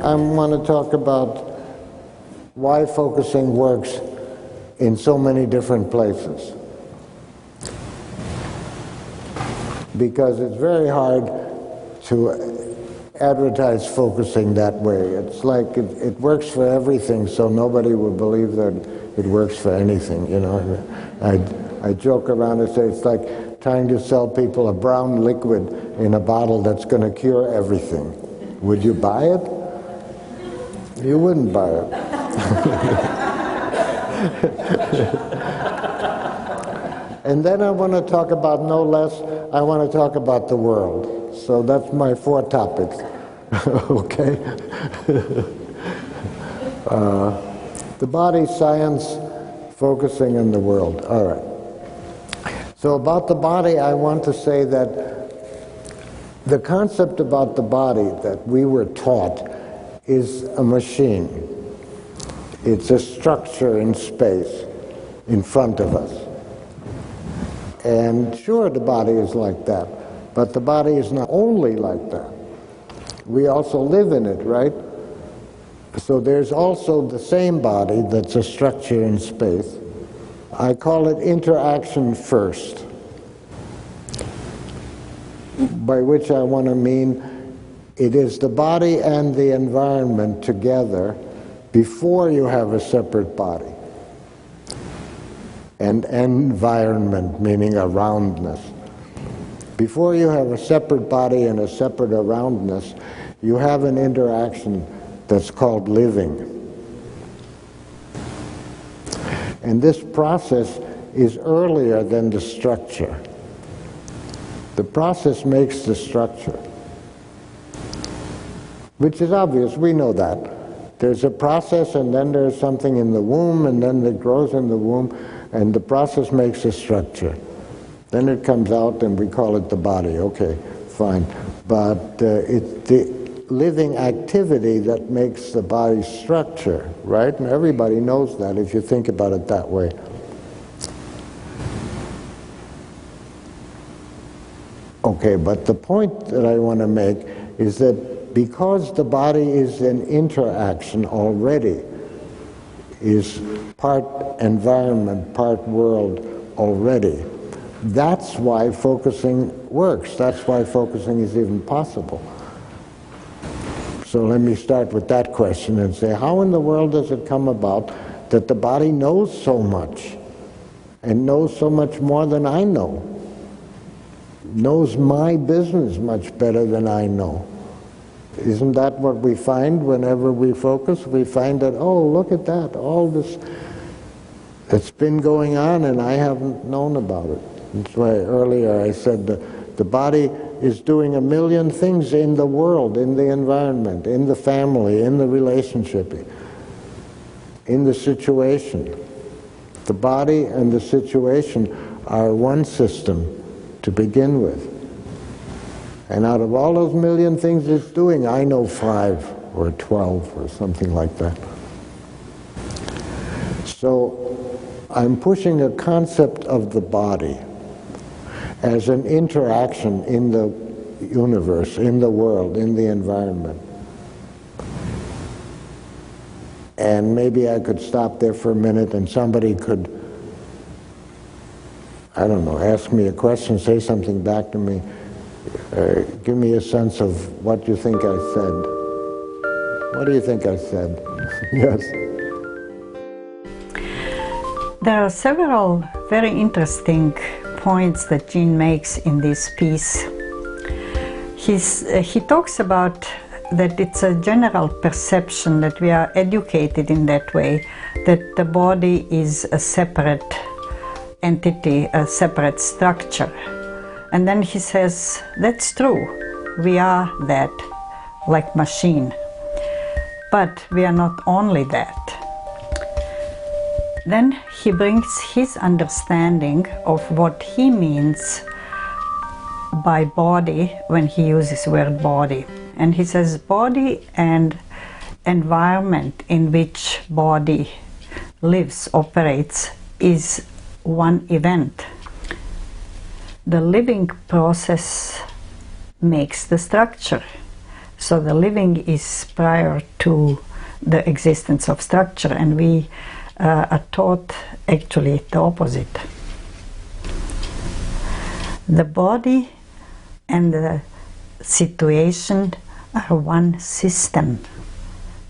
I want to talk about why focusing works in so many different places. Because it's very hard to advertise focusing that way. It's like it works for everything, so nobody will believe that it works for anything, you know. I joke around and say it's like trying to sell people a brown liquid in a bottle that's going to cure everything. Would you buy it? You wouldn't buy it. And then I want to talk about no less, I want to talk about the world. So that's my 4 topics. Okay? The body, science, focusing on the world. All right. So about the body, I want to say that the concept about the body that we were taught is a machine. It's a structure in space in front of us. And sure, the body is like that, but the body is not only like that. We also live in it, right? So there's also the same body that's a structure in space. I call it interaction first, by which I want to mean it is the body and the environment together before you have a separate body. And environment, meaning aroundness. Before you have a separate body and a separate aroundness, you have an interaction that's called living. And this process is earlier than the structure. The process makes the structure, which is obvious, we know that. There's a process, and then there's something in the womb, and then it grows in the womb, and the process makes a structure. Then it comes out, and we call it the body. Okay, fine. But it's the living activity that makes the body structure, right? And everybody knows that if you think about it that way. Okay, but the point that I want to make is that because the body is an interaction already, is part environment, part world already, that's why focusing works. That's why focusing is even possible. So let me start with that question and say, how in the world does it come about that the body knows so much, and knows so much more than I know? Knows my business much better than I know. Isn't that what we find whenever we focus? We find that, oh, look at that, all this that's been going on and I haven't known about it. That's why earlier I said the body is doing a million things in the world, in the environment, in the family, in the relationship, in the situation. The body and the situation are one system to begin with. And out of all those million things it's doing, I know 5 or 12 or something like that. So I'm pushing a concept of the body as an interaction in the universe, in the world, in the environment. And maybe I could stop there for a minute and somebody could, I don't know, ask me a question, say something back to me, give me a sense of what you think I said. What do you think I said? Yes. There are several very interesting points that Gene makes in this piece. He talks about that it's a general perception that we are educated in that way, that the body is a separate entity, a separate structure. And then he says, that's true, we are that, like machine. But we are not only that. Then he brings his understanding of what he means by body when he uses the word body. And he says body and environment in which body lives, operates, is one event. The living process makes the structure. So the living is prior to the existence of structure, and we are taught actually the opposite. The body and the situation are one system.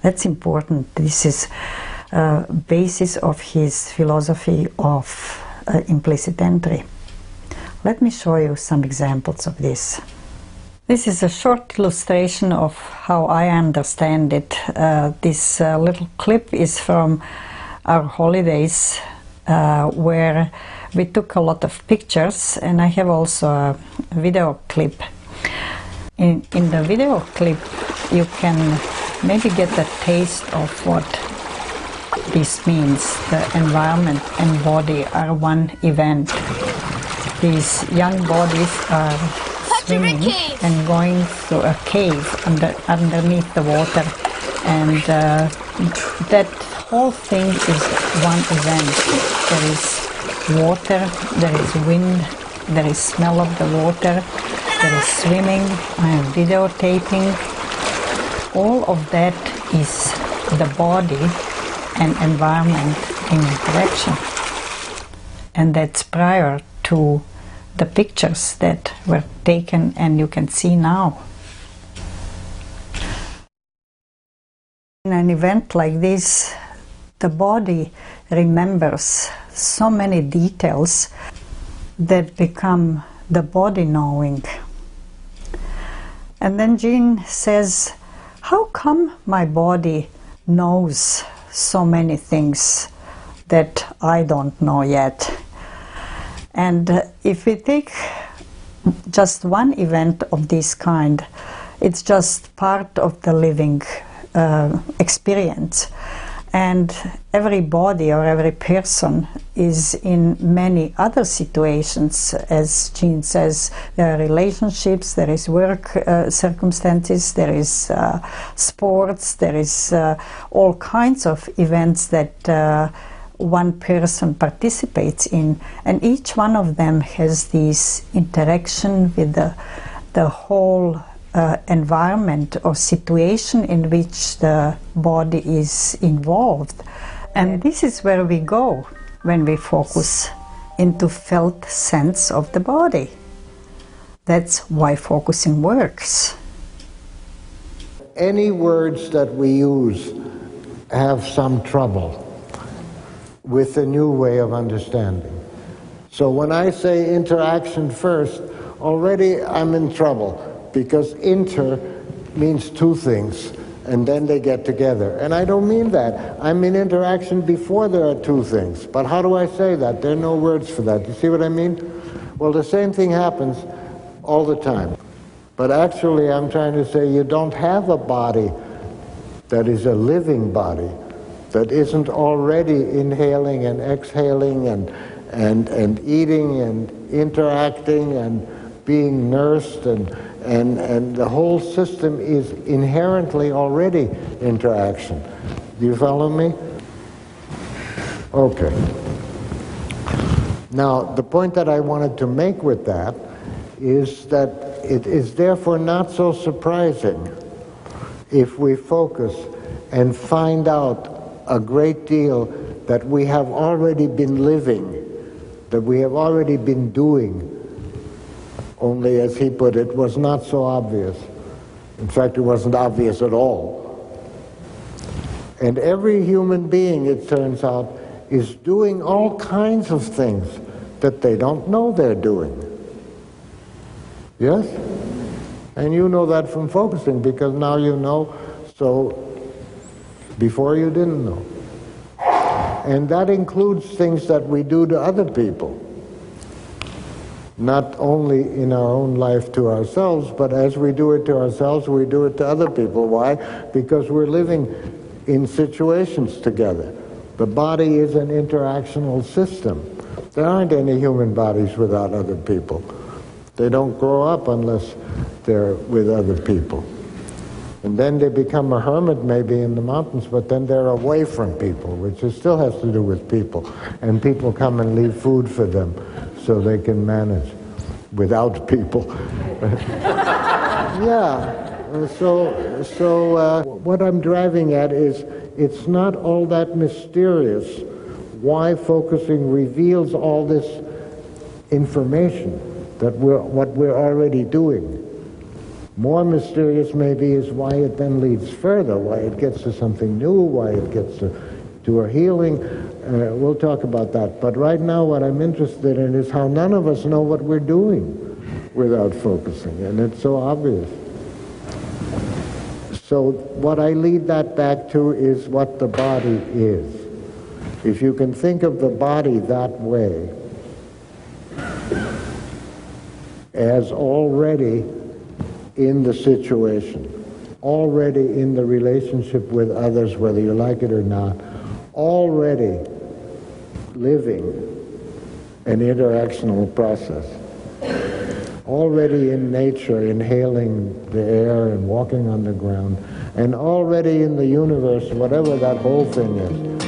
That's important. This is basis of his philosophy of implicit entry. Let me show you some examples of this. This is a short illustration of how I understand it. This little clip is from our holidays where we took a lot of pictures, and I have also a video clip. In the video clip you can maybe get a taste of what this means. The environment and body are one event. These young bodies are swimming and going through a cave underneath the water, and that whole thing is one event. There is water, there is wind, there is smell of the water, there is swimming, I am videotaping. All of that is the body and environment in interaction. And that's prior to the pictures that were taken and you can see now. In an event like this, the body remembers so many details that become the body knowing. And then Jean says, how come my body knows so many things that I don't know yet? And if we take just one event of this kind, it's just part of the living experience. And every body or every person is in many other situations. As Jean says, there are relationships, there is work circumstances, there is sports, there is all kinds of events that one person participates in, and each one of them has this interaction with the whole environment or situation in which the body is involved. And this is where we go when we focus into felt sense of the body. That's why focusing works. Any words that we use have some trouble with the new way of understanding. So when I say interaction first, already I'm in trouble, because inter means two things, and then they get together. And I don't mean that. I mean interaction before there are two things. But how do I say that? There are no words for that. You see what I mean? Well, the same thing happens all the time. But actually, I'm trying to say you don't have a body that is a living body, that isn't already inhaling and exhaling and eating and interacting and being nursed, and the whole system is inherently already interaction. Do you follow me? Okay. Now, the point that I wanted to make with that is that it is therefore not so surprising if we focus and find out a great deal that we have already been living, that we have already been doing, only, as he put it, was not so obvious. In fact, it wasn't obvious at all. And every human being, it turns out, is doing all kinds of things that they don't know they're doing. Yes? And you know that from focusing, because now you know, so before you didn't know. And that includes things that we do to other people. Not only in our own life to ourselves, but as we do it to ourselves, we do it to other people. Why? Because we're living in situations together. The body is an interactional system. There aren't any human bodies without other people. They don't grow up unless they're with other people. And then they become a hermit maybe in the mountains, but then they're away from people, which still has to do with people. And people come and leave food for them so they can manage without people. Yeah, What I'm driving at is it's not all that mysterious why focusing reveals all this information that what we're already doing. More mysterious maybe is why it then leads further, why it gets to something new, why it gets to a healing. We'll talk about that. But right now what I'm interested in is how none of us know what we're doing without focusing, and it's so obvious. So what I lead that back to is what the body is. If you can think of the body that way, as already in the situation, already in the relationship with others, whether you like it or not, already living an interactional process, already in nature, inhaling the air and walking on the ground, and already in the universe, whatever that whole thing is,